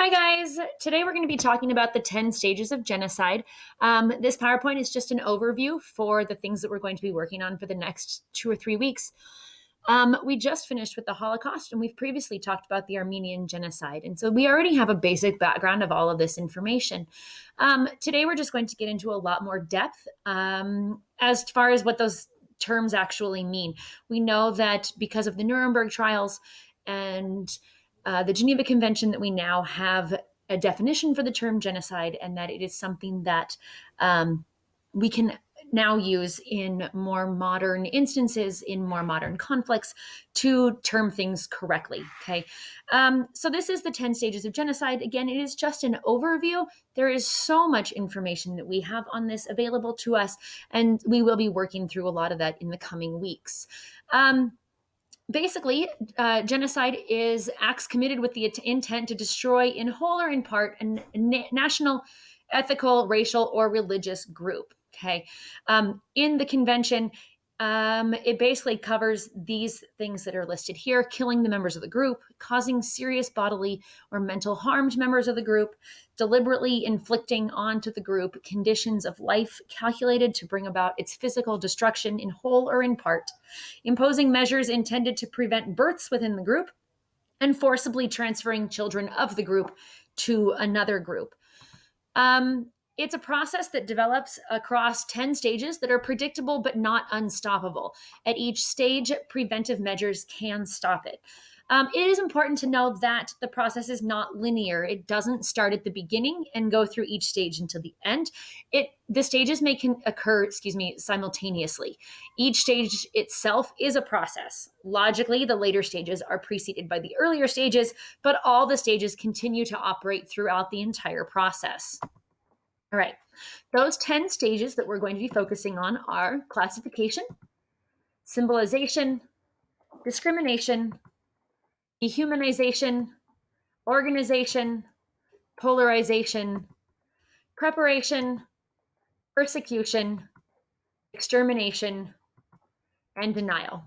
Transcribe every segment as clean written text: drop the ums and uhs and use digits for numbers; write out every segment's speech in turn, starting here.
Hi, guys. Today we're going to be talking about the 10 stages of genocide. This PowerPoint is just an overview for the things that we're going to be working on for the next 2 or 3 weeks. We just finished with the Holocaust, and we've previously talked about the Armenian genocide. And so we already have a basic background of all of this information. Today we're just going to get into a lot more depth as far as what those terms actually mean. We know that because of the Nuremberg trials and the Geneva Convention, that we now have a definition for the term genocide, and that it is something that we can now use in more modern instances, in more modern conflicts, to term things correctly. Okay. So this is the 10 stages of genocide. Again, it is just an overview. There is so much information that we have on this available to us, and we will be working through a lot of that in the coming weeks. Basically, genocide is acts committed with the intent to destroy, in whole or in part, a national, ethical, racial, or religious group. Okay. In the convention, it basically covers these things that are listed here: killing the members of the group, causing serious bodily or mental harm to members of the group, deliberately inflicting onto the group conditions of life calculated to bring about its physical destruction in whole or in part, imposing measures intended to prevent births within the group, and forcibly transferring children of the group to another group. It's a process that develops across 10 stages that are predictable but not unstoppable. At each stage, preventive measures can stop it. It is important to know that the process is not linear. It doesn't start at the beginning and go through each stage until the end. The stages may occur, simultaneously. Each stage itself is a process. Logically, the later stages are preceded by the earlier stages, but all the stages continue to operate throughout the entire process. All right. Those 10 stages that we're going to be focusing on are classification, symbolization, discrimination, dehumanization, organization, polarization, preparation, persecution, extermination, and denial.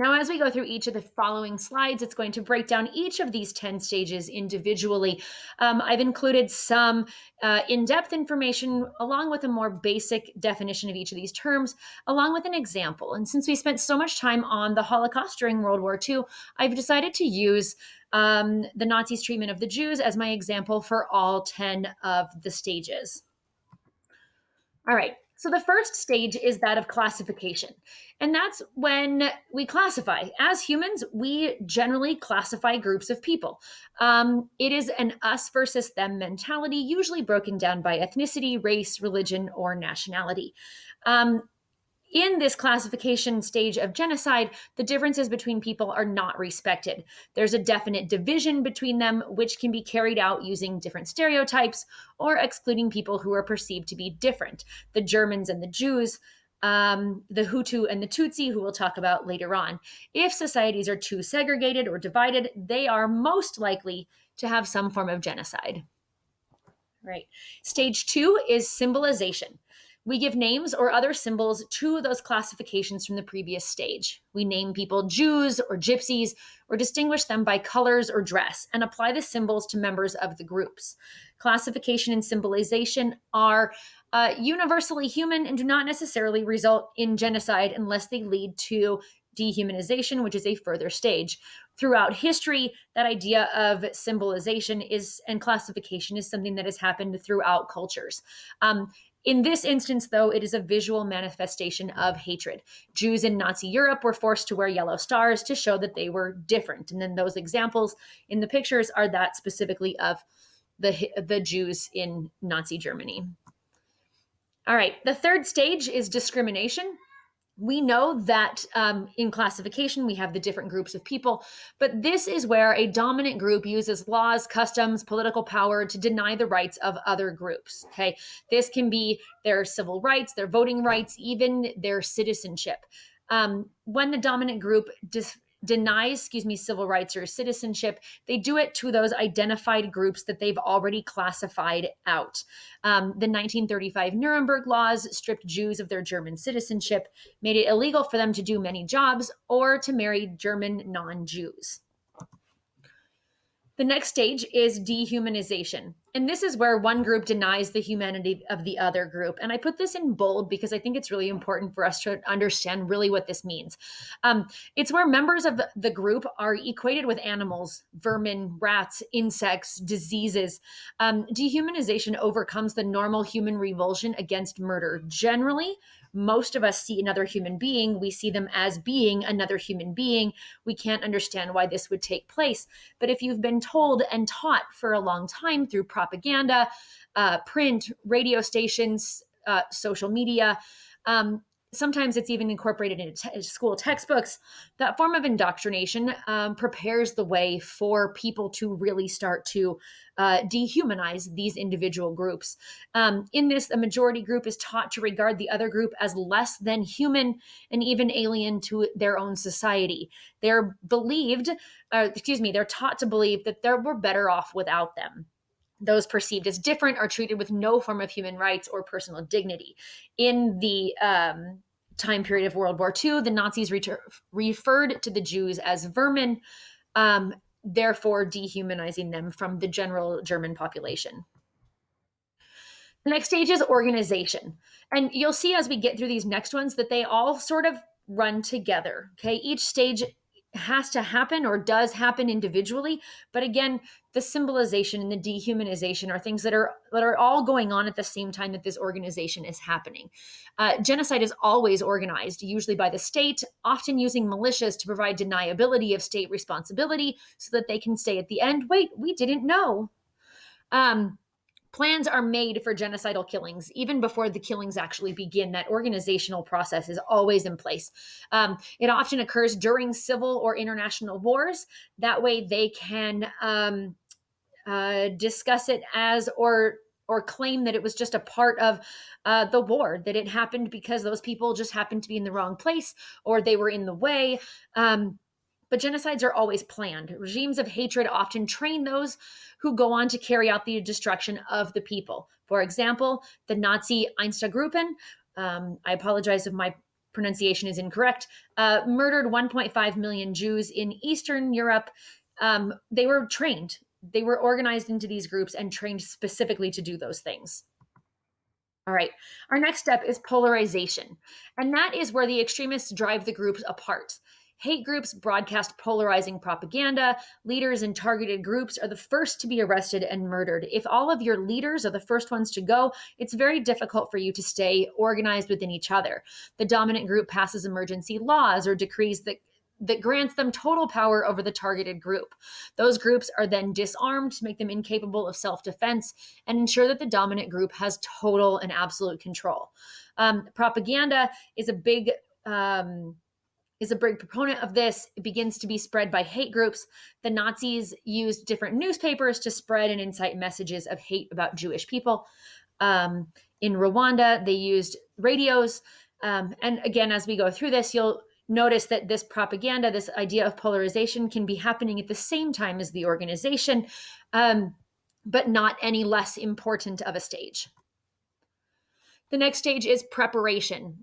Now, as we go through each of the following slides, it's going to break down each of these 10 stages individually. I've included some in-depth information along with a more basic definition of each of these terms, along with an example. And since we spent so much time on the Holocaust during World War II, I've decided to use the Nazis' treatment of the Jews as my example for all 10 of the stages. All right. So the first stage is that of classification. And that's when we classify. As humans, we generally classify groups of people. It is an us versus them mentality, usually broken down by ethnicity, race, religion, or nationality. In this classification stage of genocide, the differences between people are not respected. There's a definite division between them, which can be carried out using different stereotypes or excluding people who are perceived to be different. The Germans and the Jews, the Hutu and the Tutsi, who we'll talk about later on. If societies are too segregated or divided, they are most likely to have some form of genocide. Right. Stage 2 is symbolization. We give names or other symbols to those classifications from the previous stage. We name people Jews or Gypsies or distinguish them by colors or dress and apply the symbols to members of the groups. Classification and symbolization are universally human and do not necessarily result in genocide unless they lead to dehumanization, which is a further stage. Throughout history, that idea of symbolization and classification is something that has happened throughout cultures. In this instance, though, it is a visual manifestation of hatred. Jews in Nazi Europe were forced to wear yellow stars to show that they were different. And then those examples in the pictures are that specifically of the Jews in Nazi Germany. All right, the third stage is discrimination. We know that in classification, we have the different groups of people, but this is where a dominant group uses laws, customs, political power to deny the rights of other groups. Okay, this can be their civil rights, their voting rights, even their citizenship. When the dominant group denies, civil rights or citizenship, they do it to those identified groups that they've already classified out. The 1935 Nuremberg laws stripped Jews of their German citizenship, made it illegal for them to do many jobs or to marry German non-Jews. The next stage is dehumanization. And this is where one group denies the humanity of the other group. And I put this in bold because I think it's really important for us to understand really what this means. It's where members of the group are equated with animals, vermin, rats, insects, diseases. Dehumanization overcomes the normal human revulsion against murder. Generally, most of us see another human being. We see them as being another human being. We can't understand why this would take place. But if you've been told and taught for a long time through propaganda, print, radio stations, social media, sometimes it's even incorporated into school textbooks. That form of indoctrination prepares the way for people to really start to dehumanize these individual groups. In this, the majority group is taught to regard the other group as less than human and even alien to their own society. They're they're taught to believe that they were better off without them. Those perceived as different are treated with no form of human rights or personal dignity. In the time period of World War II, the Nazis referred to the Jews as vermin, therefore dehumanizing them from the general German population. The next stage is organization. And you'll see as we get through these next ones that they all sort of run together. Okay. Each stage has to happen or does happen individually. But again, the symbolization and the dehumanization are things that are all going on at the same time that this organization is happening. Genocide is always organized, usually by the state, often using militias to provide deniability of state responsibility so that they can say at the end, wait, we didn't know. Plans are made for genocidal killings even before the killings actually begin. That organizational process is always in place. It often occurs during civil or international wars. That way they can discuss it as or claim that it was just a part of the war, that it happened because those people just happened to be in the wrong place or they were in the way. But genocides are always planned. Regimes of hatred often train those who go on to carry out the destruction of the people. For example, the Nazi Einsatzgruppen, I apologize if my pronunciation is incorrect, murdered 1.5 million Jews in Eastern Europe. They were trained. They were organized into these groups and trained specifically to do those things. All right. Our next step is polarization. And that is where the extremists drive the groups apart. Hate groups broadcast polarizing propaganda. Leaders in targeted groups are the first to be arrested and murdered. If all of your leaders are the first ones to go, it's very difficult for you to stay organized within each other. The dominant group passes emergency laws or decrees that grants them total power over the targeted group. Those groups are then disarmed to make them incapable of self-defense and ensure that the dominant group has total and absolute control. Propaganda is a big proponent of this. It begins to be spread by hate groups. The Nazis used different newspapers to spread and incite messages of hate about Jewish people. In Rwanda, they used radios. And again, as we go through this, you'll notice that this propaganda, this idea of polarization, can be happening at the same time as the organization, but not any less important of a stage. The next stage is preparation.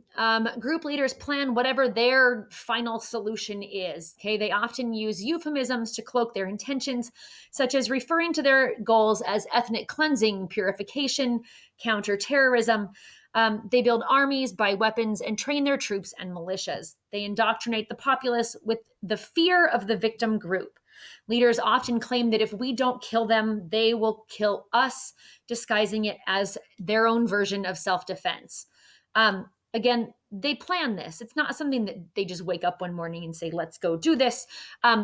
Group leaders plan whatever their final solution is. Okay, they often use euphemisms to cloak their intentions, such as referring to their goals as ethnic cleansing, purification, counterterrorism. They build armies, buy weapons, and train their troops and militias. They indoctrinate the populace with the fear of the victim group. Leaders often claim that if we don't kill them, they will kill us, disguising it as their own version of self-defense. Again, they plan this. It's not something that they just wake up one morning and say, let's go do this.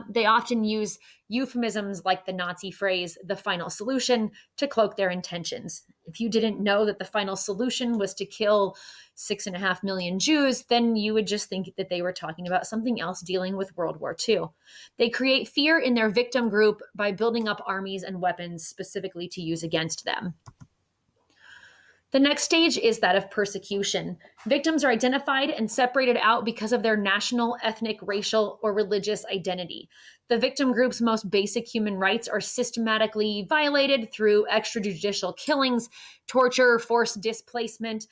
They often use euphemisms like the Nazi phrase, the final solution, to cloak their intentions. If you didn't know that the final solution was to kill 6.5 million Jews, then you would just think that they were talking about something else dealing with World War II. They create fear in their victim group by building up armies and weapons specifically to use against them. The next stage is that of persecution. Victims are identified and separated out because of their national, ethnic, racial, or religious identity. The victim group's most basic human rights are systematically violated through extrajudicial killings, torture, forced displacement.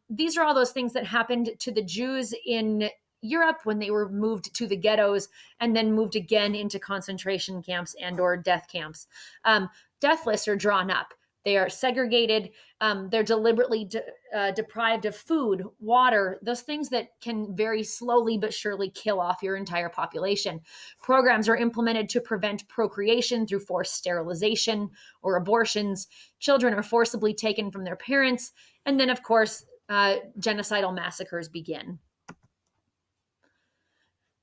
These are all those things that happened to the Jews in Europe when they were moved to the ghettos and then moved again into concentration camps and or death camps. Death lists are drawn up. They are segregated. They're deliberately deprived of food, water, those things that can very slowly but surely kill off your entire population. Programs are implemented to prevent procreation through forced sterilization or abortions. Children are forcibly taken from their parents. And then, of course, genocidal massacres begin.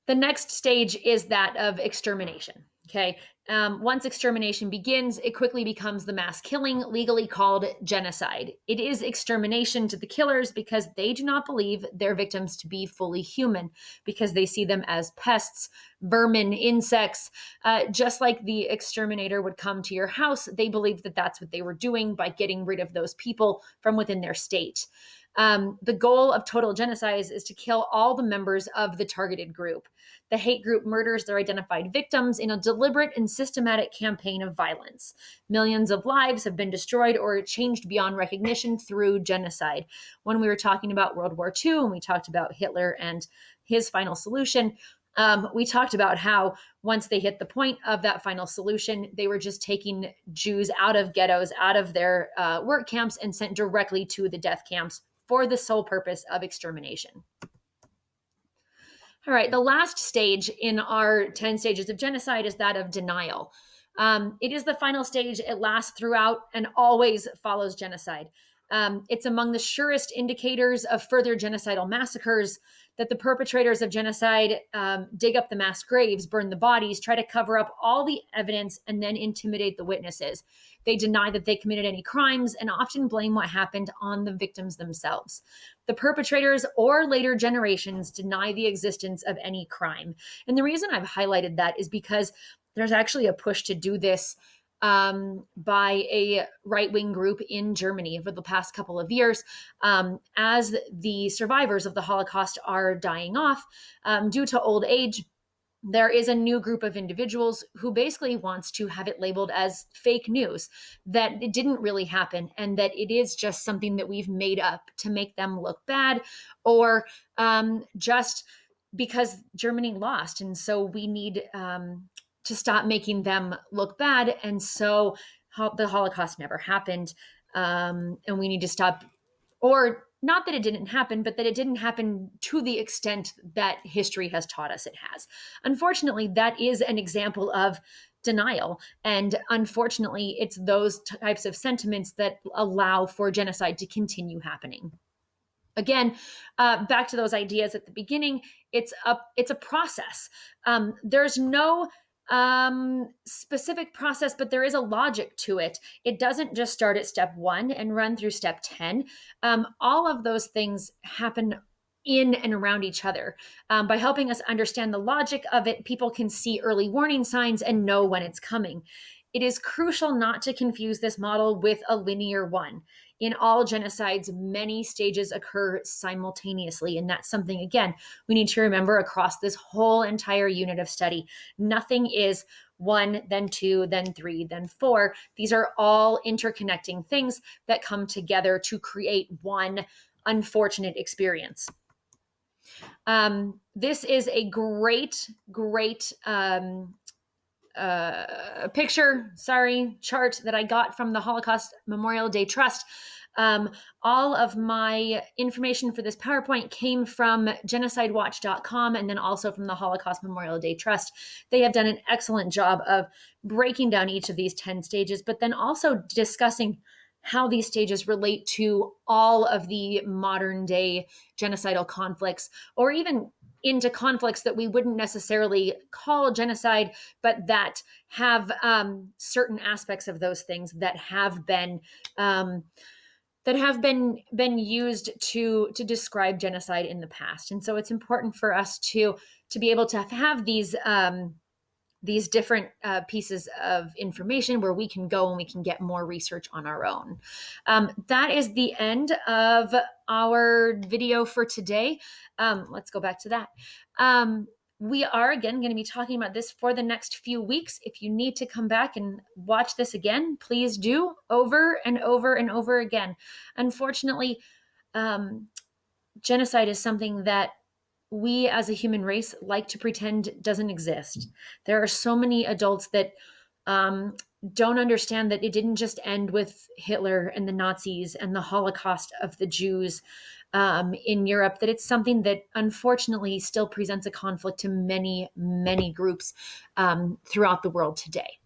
The next stage is that of extermination. Okay. Once extermination begins, it quickly becomes the mass killing, legally called genocide. It is extermination to the killers because they do not believe their victims to be fully human, because they see them as pests, vermin, insects. Just like the exterminator would come to your house, they believed that that's what they were doing by getting rid of those people from within their state. The goal of total genocide is to kill all the members of the targeted group. The hate group murders their identified victims in a deliberate and systematic campaign of violence. Millions of lives have been destroyed or changed beyond recognition through genocide. When we were talking about World War II and we talked about Hitler and his final solution, we talked about how once they hit the point of that final solution, they were just taking Jews out of ghettos, out of their work camps, and sent directly to the death camps for the sole purpose of extermination. All right, the last stage in our 10 stages of genocide is that of denial. It is the final stage. It lasts throughout and always follows genocide. It's among the surest indicators of further genocidal massacres that the perpetrators of genocide dig up the mass graves, burn the bodies, try to cover up all the evidence, and then intimidate the witnesses. They deny that they committed any crimes and often blame what happened on the victims themselves. The perpetrators or later generations deny the existence of any crime. And the reason I've highlighted that is because there's actually a push to do this by a right-wing group in Germany over the past couple of years, as the survivors of the Holocaust are dying off due to old age. There is a new group of individuals who basically wants to have it labeled as fake news, that it didn't really happen and that it is just something that we've made up to make them look bad, or just because Germany lost. And so we need to stop making them look bad. And so the Holocaust never happened. And we need to stop, or not that it didn't happen, but that it didn't happen to the extent that history has taught us it has. Unfortunately, that is an example of denial. And unfortunately, it's those types of sentiments that allow for genocide to continue happening. Again, back to those ideas at the beginning, it's a process. There's no specific process, but there is a logic to it. It doesn't just start at step 1 and run through step 10. All of those things happen in and around each other. By helping us understand the logic of it, people can see early warning signs and know when it's coming. It is crucial not to confuse this model with a linear one. In all genocides, many stages occur simultaneously. And that's something, again, we need to remember across this whole entire unit of study. Nothing is 1, then 2, then 3, then 4. These are all interconnecting things that come together to create one unfortunate experience. This is a great chart that I got from the Holocaust Memorial Day Trust. All of my information for this PowerPoint came from genocidewatch.com and then also from the Holocaust Memorial Day Trust. They have done an excellent job of breaking down each of these 10 stages, but then also discussing how these stages relate to all of the modern day genocidal conflicts, or even into conflicts that we wouldn't necessarily call genocide, but that have certain aspects of those things that have been used to describe genocide in the past. And so it's important for us to be able to have these different pieces of information where we can go and we can get more research on our own. That is the end of our video for today. Let's go back to that. We are, again, going to be talking about this for the next few weeks. If you need to come back and watch this again, please do, over and over and over again. Unfortunately, genocide is something that we as a human race like to pretend doesn't exist. There are so many adults that um, don't understand that it didn't just end with Hitler and the Nazis and the Holocaust of the Jews in Europe, that it's something that unfortunately still presents a conflict to many, many groups throughout the world today.